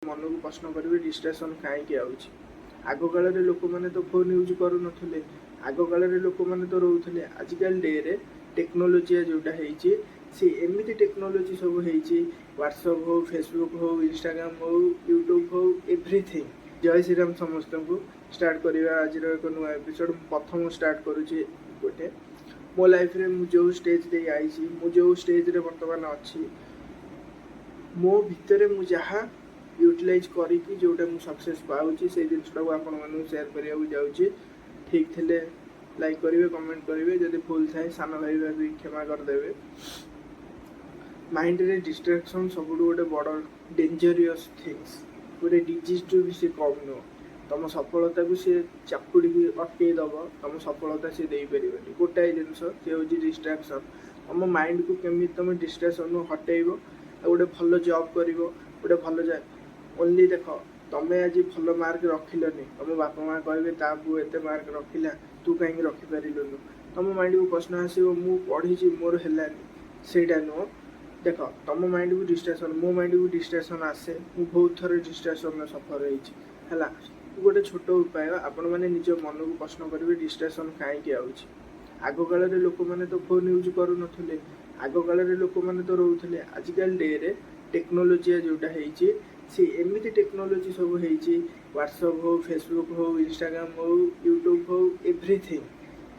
ମନକୁ ପ୍ରଶ୍ନ କରିବେ ଡିଷ୍ଟ୍ରାକ୍ସନ୍ କାହିଁକି ଆଉଛି। ଆଗକାଳରେ ଲୋକମାନେ ତ ଫୋନ୍ ୟୁଜ୍ କରୁନଥିଲେ, ଆଗକାଳରେ ଲୋକମାନେ ତ ରହୁଥିଲେ। ଆଜିକାଲି ଡେରେ ଟେକ୍ନୋଲୋଜି ଯେଉଁଟା ହେଇଛି ସେ ଏମିତି ଟେକ୍ନୋଲୋଜି ସବୁ ହେଇଛି, ହ୍ୱାଟ୍ସଆପ୍ ହଉ, ଫେସବୁକ୍ ହଉ, ଇନଷ୍ଟାଗ୍ରାମ୍ ହଉ, ୟୁଟ୍ୟୁବ୍ ହଉ, ଏଭ୍ରିଥିଙ୍ଗ। ଜୟ ଶ୍ରୀରାମ ସମସ୍ତଙ୍କୁ। ଷ୍ଟାର୍ଟ କରିବା ଆଜିର ଏକ ନୂଆ ଏପିସୋଡ଼। ମୁଁ ପ୍ରଥମ ଷ୍ଟାର୍ଟ କରୁଛି ଗୋଟେ। ମୋ ଲାଇଫ୍ରେ ମୁଁ ଯେଉଁ ଷ୍ଟେଜ୍ ଦେଇ ଆଇଛି, ମୁଁ ଯେଉଁ ଷ୍ଟେଜ୍ରେ ବର୍ତ୍ତମାନ ଅଛି, ମୋ ଭିତରେ ମୁଁ ଯାହା ୟୁଟିଲାଇଜ୍ କରିକି ଯେଉଁଟା ମୁଁ ସକ୍ସେସ୍ ପାଉଛି ସେଇ ଜିନିଷଟାକୁ ଆପଣମାନଙ୍କୁ ସେୟାର କରିବାକୁ ଯାଉଛି। ଠିକ୍ ଥିଲେ ଲାଇକ୍ କରିବେ, କମେଣ୍ଟ କରିବେ, ଯଦି ଭୁଲ ଥାଏ ସାନ ଭାଇ ଭାବି କ୍ଷମା କରିଦେବେ। ମାଇଣ୍ଡରେ ଡିଷ୍ଟ୍ରାକ୍ସନ୍ ସବୁଠୁ ଗୋଟେ ବଡ଼ ଡେଞ୍ଜରିୟସ୍ ଥିଙ୍ଗସ୍, ଗୋଟେ ଡିଜିଜ୍ଠୁ ବି ସେ କମ୍ ନୁହଁ। ତୁମ ସଫଳତାକୁ ସେ ଚାପୁଡ଼ିକି ଅଟକେଇ ଦେବ, ତୁମ ସଫଳତା ସେ ଦେଇପାରିବନି। ଗୋଟାଏ ଜିନିଷ ସେ ହେଉଛି ଡିଷ୍ଟ୍ରାକ୍ସନ୍। ତୁମ ମାଇଣ୍ଡକୁ କେମିତି ତୁମେ ଡିଷ୍ଟ୍ରାକ୍ସନ୍ରୁ ହଟେଇବ ଆଉ ଗୋଟେ ଭଲ ଜବ୍ କରିବ, ଗୋଟେ ଭଲ ଓନ୍ଲି ଦେଖ, ତୁମେ ଆଜି ଭଲ ମାର୍କ ରଖିଲନି, ତୁମ ବାପା ମାଆ କହିବେ ତା ପୁଅ ଏତେ ମାର୍କ ରଖିଲା, ତୁ କାହିଁକି ରଖିପାରିଲୁନୁ। ତୁମ ମାଇଣ୍ଡକୁ ପ୍ରଶ୍ନ ଆସିବ ମୁଁ ପଢ଼ିଛି ମୋର ହେଲାନି। ସେଇଟା ନୁହଁ। ଦେଖ, ତୁମ ମାଇଣ୍ଡକୁ ଡିଷ୍ଟ୍ରାକ୍ସନ୍, ମୋ ମାଇଣ୍ଡକୁ ଡିଷ୍ଟ୍ରାକ୍ସନ୍ ଆସେ। ମୁଁ ବହୁତ ଥର ଡିଷ୍ଟ୍ରାକ୍ସନ୍ର ସଫର ହେଇଛି ହେଲା। ଗୋଟେ ଛୋଟ ଉପାୟ, ଆପଣମାନେ ନିଜ ମନକୁ ପ୍ରଶ୍ନ କରିବେ ଡିଷ୍ଟ୍ରାକ୍ସନ୍ କାହିଁକି ଆଉଛି। ଆଗକାଳରେ ଲୋକମାନେ ତ ଫୋନ୍ ୟୁଜ୍ କରୁନଥିଲେ, ଆଗକାଳରେ ଲୋକମାନେ ତ ରହୁଥିଲେ। ଆଜିକାଲି ଡେରେ ଟେକ୍ନୋଲୋଜି ଯେଉଁଟା ହେଇଛି ସେ ଏମିତି ଟେକ୍ନୋଲୋଜି ସବୁ ହେଇଛି, ହ୍ୱାଟ୍ସଆପ୍ ହଉ, ଫେସବୁକ୍ ହଉ, ଇନଷ୍ଟାଗ୍ରାମ୍ ହଉ, ୟୁଟ୍ୟୁବ୍ ହଉ, ଏଭ୍ରିଥିଙ୍ଗ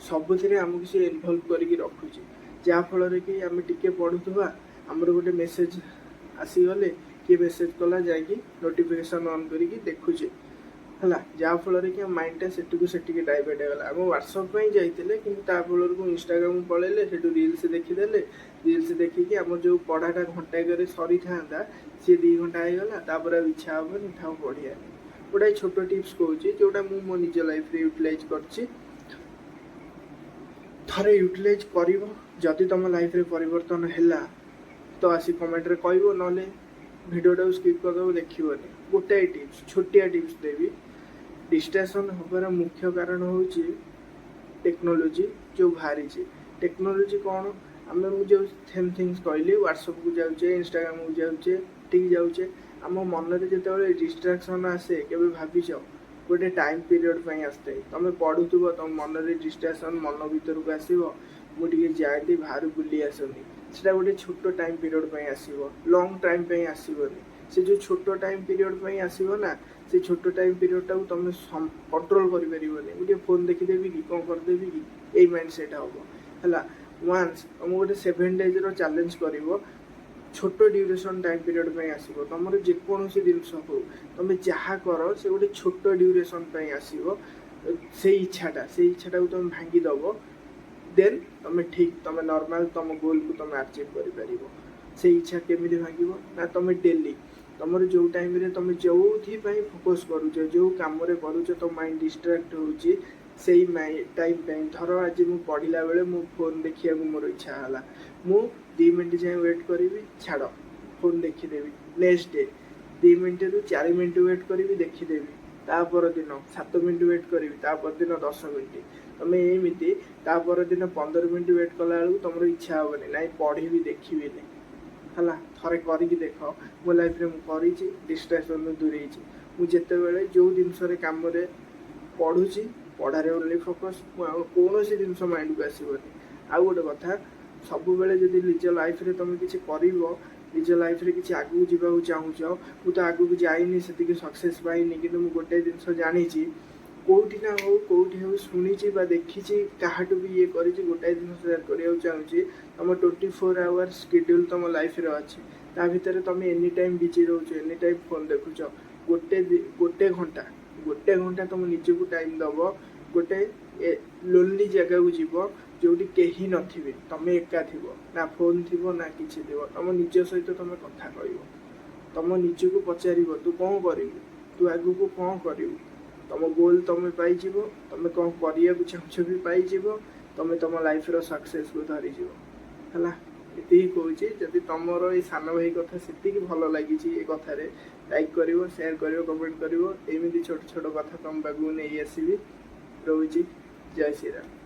ସବୁଥିରେ ଆମକୁ ସେ ଇନଭଲ୍ଭ କରିକି ରଖୁଛି। ଯାହାଫଳରେ କି ଆମେ ଟିକେ ପଢ଼ୁଥିବା, ଆମର ଗୋଟେ ମେସେଜ୍ ଆସିଗଲେ, କିଏ ମେସେଜ୍ କଲା, ଯାଇକି ନୋଟିଫିକେସନ୍ ଅନ୍ କରିକି ଦେଖୁଛେ ହେଲା। ଯାହାଫଳରେ କି ଆମ ମାଇଣ୍ଡଟା ସେଠିକି ଡାଇଭର୍ଟ ହେଇଗଲା। ଆମେ ହ୍ୱାଟ୍ସଆପ୍ ପାଇଁ ଯାଇଥିଲେ କିନ୍ତୁ ତା ଫଳକୁ ଇନଷ୍ଟାଗ୍ରାମ୍ ପଳେଇଲେ, ସେଠୁ ରିଲ୍ସ ଦେଖିଦେଲେ। ରିଲ୍ସ ଦେଖିକି ଆମର ଯେଉଁ ପଢ଼ାଟା ଘଣ୍ଟାକରେ ସରିଥାନ୍ତା ସିଏ 2 ଘଣ୍ଟା ହେଇଗଲା। ତାପରେ ଆଉ ଇଚ୍ଛା ହେବନି, ଥାଉ ପଢ଼ିବାନି। ଗୋଟାଏ ଛୋଟ ଟିପ୍ସ କହୁଛି ଯେଉଁଟା ମୁଁ ମୋ ନିଜ ଲାଇଫ୍ରେ ୟୁଟିଲାଇଜ୍ କରିଛି। ଥରେ ୟୁଟିଲାଇଜ୍ କରିବ, ଯଦି ତୁମ ଲାଇଫ୍ରେ ପରିବର୍ତ୍ତନ ହେଲା ତ ଆସି କମେଣ୍ଟରେ କହିବ, ନହେଲେ ଭିଡ଼ିଓଟାକୁ ସ୍କିପ୍ କରିଦେବ, ଦେଖିବନି। ଗୋଟାଏ ଟିପ୍ସ, ଛୋଟିଆ ଟିପ୍ସ ଦେବି। ଡିଷ୍ଟ୍ରାକ୍ସନ୍ ହେବାର ମୁଖ୍ୟ କାରଣ ହେଉଛି ଟେକ୍ନୋଲୋଜି ଯେଉଁ ବାହାରିଛି। ଟେକ୍ନୋଲୋଜି କ'ଣ, ମୁଁ ଯେଉଁ ସେମ୍ ଥିଙ୍ଗସ୍ କହିଲି, ହ୍ୱାଟ୍ସଆପ୍କୁ ଯାଉଛେ, ଇନଷ୍ଟାଗ୍ରାମ୍କୁ ଯାଉଛେ, ଠିକ୍ ଯାଉଛେ। ଆମ ମନରେ ଯେତେବେଳେ ଡିଷ୍ଟ୍ରାକ୍ସନ୍ ଆସେ, କେବେ ଭାବିଛ ଗୋଟେ ଟାଇମ୍ ପିରିୟଡ଼ ପାଇଁ ଆସିଥାଏ। ତୁମେ ପଢ଼ୁଥିବ, ତୁମ ମନରେ ଡିଷ୍ଟ୍ରାକ୍ସନ୍ ମନ ଭିତରକୁ ଆସିବ, ମୁଁ ଟିକେ ଯାଆନ୍ତି ବାହାରୁ ବୁଲି ଆସନ୍ତି। ସେଇଟା ଗୋଟେ ଛୋଟ ଟାଇମ୍ ପିରିୟଡ଼ ପାଇଁ ଆସିବ, ଲଙ୍ଗ୍ ଟାଇମ୍ ପାଇଁ ଆସିବନି। ସେ ଯେଉଁ ଛୋଟ ଟାଇମ୍ ପିରିୟଡ଼ ପାଇଁ ଆସିବ ନା, ସେ ଛୋଟ ଟାଇମ୍ ପିରିୟଡ଼ଟାକୁ ତୁମେ କଣ୍ଟ୍ରୋଲ୍ କରିପାରିବନି। ମୁଁ ଟିକେ ଫୋନ୍ ଦେଖିଦେବି କି, କ'ଣ କରିଦେବି କି, ଏଇ ମାଇଣ୍ଡ ସେଟ୍ ହେବ ହେଲା। ୱାନ୍ସ ତୁମକୁ ଗୋଟେ 7 ଡେଜ୍ର ଚ୍ୟାଲେଞ୍ଜ କରିବ, ଛୋଟ ଡ୍ୟୁରେସନ୍ ଟାଇମ୍ ପିରିୟଡ଼ ପାଇଁ ଆସିବ। ତୁମର ଯେକୌଣସି ଜିନିଷ ହଉ, ତୁମେ ଯାହା କର, ସେ ଗୋଟେ ଛୋଟ ଡ୍ୟୁରେସନ୍ ପାଇଁ ଆସିବ। ସେଇ ଇଚ୍ଛାଟାକୁ ତୁମେ ଭାଙ୍ଗିଦେବ, ଦେନ୍ ତୁମେ ତୁମେ ନର୍ମାଲ୍ ତୁମ ଗୋଲ୍କୁ ତୁମେ ଆଚିଭ୍ କରିପାରିବ। ସେଇ ଇଚ୍ଛା କେମିତି ଭାଙ୍ଗିବ ନା, ତୁମେ ଡେଲି ତୁମର ଯେଉଁ ଟାଇମ୍ରେ ତୁମେ ଯେଉଁଥିପାଇଁ ଫୋକସ୍ କରୁଛ, ଯେଉଁ କାମରେ କରୁଛ, ତୁମ ମାଇଣ୍ଡ ଡିଷ୍ଟ୍ରାକ୍ଟ ହେଉଛି, ସେଇ ଟାଇମ୍ ପାଇଁ। ଧର ଆଜି ମୁଁ ପଢ଼ିଲା ବେଳେ ମୁଁ ଫୋନ୍ ଦେଖିବାକୁ ମୋର ଇଚ୍ଛା ହେଲା, ମୁଁ 2 ମିନିଟ୍ ଯାଏଁ ୱେଟ୍ କରିବି, ଛାଡ଼ ଫୋନ୍ ଦେଖିଦେବି। ନେକ୍ସଟ ଡେ 2 ମିନିଟ୍ରୁ 4 ମିନିଟ୍ ୱେଟ୍ କରିବି, ଦେଖିଦେବି। ତା ପରଦିନ 7 ମିନିଟ୍ ୱେଟ୍ କରିବି, ତା ପରଦିନ 10 ମିନିଟ୍। ତୁମେ ଏମିତି ତା ପରଦିନ 15 ମିନିଟ୍ ୱେଟ୍ କଲାବେଳକୁ ତୁମର ଇଚ୍ଛା ହେବନି, ନାଇଁ ପଢ଼ିବି, ଦେଖିବିନି ହେଲା। ଥରେ କରିକି ଦେଖ। ମୋ ଲାଇଫ୍ରେ ମୁଁ କରିଛି, ଡିଷ୍ଟ୍ରାକ୍ସନ୍ରୁ ଦୂରେଇଛି। ମୁଁ ଯେତେବେଳେ ଯେଉଁ ଜିନିଷରେ କାମରେ ପଢ଼ୁଛି, ପଢ଼ାରେ ଓନ୍ଲି ଫୋକସ୍, ମୁଁ ଆଉ କୌଣସି ଜିନିଷ ମାଇଣ୍ଡକୁ ଆସିବନି। ଆଉ ଗୋଟେ କଥା, ସବୁବେଳେ ଯଦି ନିଜ ଲାଇଫ୍ରେ ତୁମେ କିଛି କରିବ, ନିଜ ଲାଇଫ୍ରେ କିଛି ଆଗକୁ ଯିବାକୁ ଚାହୁଁଛ, ମୁଁ ତ ଆଗକୁ ଯାଇନି, ସେତିକି ସକ୍ସେସ୍ ପାଇନି, କିନ୍ତୁ ମୁଁ ଗୋଟେ ଜିନିଷ ଜାଣିଛି, କେଉଁଠି ନା ହଉ, କେଉଁଠି ହଉ, ଶୁଣିଛି ବା ଦେଖିଛି, କାହାଠୁ ବି ଇଏ କରିଛି, ଗୋଟାଏ ଜିନିଷ ସେୟାର କରିବାକୁ ଚାହୁଁଛି। ତୁମ 24 ଆୱାର୍ ସ୍କେଡ୍ୟୁଲ୍ ତୁମ ଲାଇଫ୍ରେ ଅଛି, ତା ଭିତରେ ତୁମେ ଏନି ଟାଇମ୍ ବିଜି ରହୁଛ, ଏନି ଟାଇମ୍ ଫୋନ୍ ଦେଖୁଛ। ଗୋଟେ ଘଣ୍ଟା ତୁମ ନିଜକୁ ଟାଇମ୍ ଦେବ। ଗୋଟେ ଲୋନ୍ଲି ଜାଗାକୁ ଯିବ, ଯେଉଁଠି କେହି ନଥିବେ, ତୁମେ ଏକା ଥିବ, ନା ଫୋନ୍ ଥିବ ନା କିଛି ଥିବ। ତୁମ ନିଜ ସହିତ ତୁମେ କଥା କହିବ, ତୁମ ନିଜକୁ ପଚାରିବ ତୁ କ'ଣ କରିବୁ, ତୁ ଆଗକୁ କ'ଣ କରିବୁ। ତୁମ ଗୋଲ୍ ତୁମେ ପାଇଯିବ, ତୁମେ କ'ଣ କରିବାକୁ ଚାହୁଁଛ ବି ପାଇଯିବ, ତୁମେ ତୁମ ଲାଇଫ୍ର ସକ୍ସେସ୍କୁ ଧରିଯିବ ହେଲା। ଏତିକି କହୁଛି। ଯଦି ତୁମର ଏଇ ସାନ ଭାଇ କଥା ସେତିକି ଭଲ ଲାଗିଛି, ଏ କଥାରେ ଲାଇକ୍ କରିବ, ସେୟାର କରିବ, କମେଣ୍ଟ କରିବ। ଏମିତି ଛୋଟ ଛୋଟ କଥା ତୁମ ପାଖକୁ ନେଇ ଆସିବି। ରହୁଛି। ଜୟ ଶ୍ରୀରାମ।